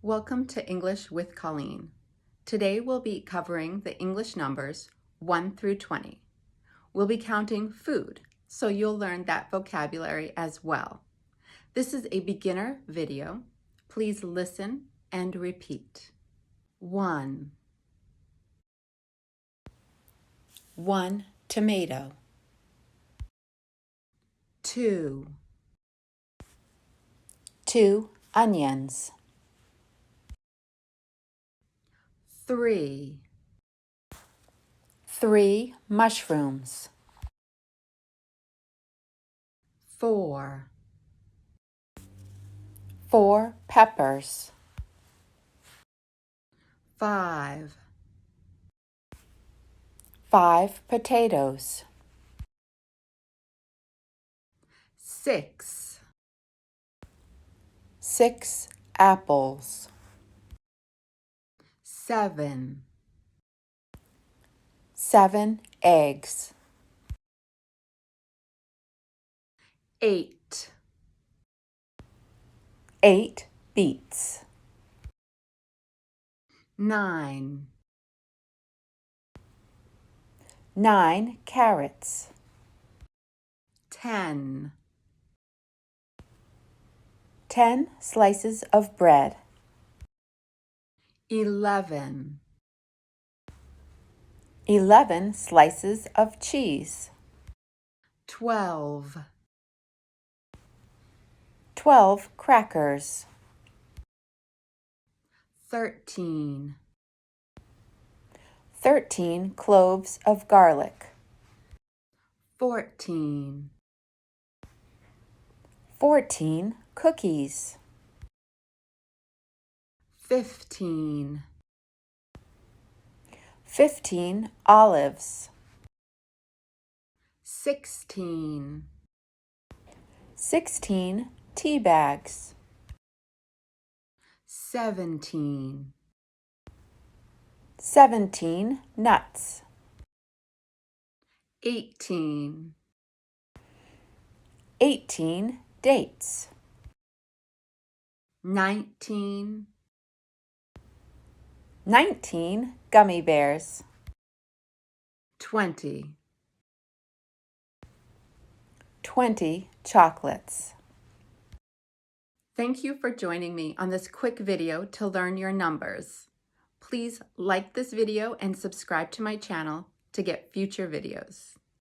Welcome to English with Colleen. Today we'll be covering the English numbers 1 through 20. We'll be counting food, so you'll learn that vocabulary as well. This is a beginner video. Please listen and repeat. 1 tomato. 2 onions. 3 mushrooms. 4 peppers. 5 potatoes. 6 apples. 7 eggs. 8 beets. 9 carrots. 10 slices of bread. 11 slices of cheese. 12 crackers. 13 cloves of garlic. 14 cookies. 15 olives. 16 tea bags. 17 nuts. 18 dates. 19 gummy bears. 20 chocolates. Thank you for joining me on this quick video to learn your numbers. Please like this video and subscribe to my channel to get future videos.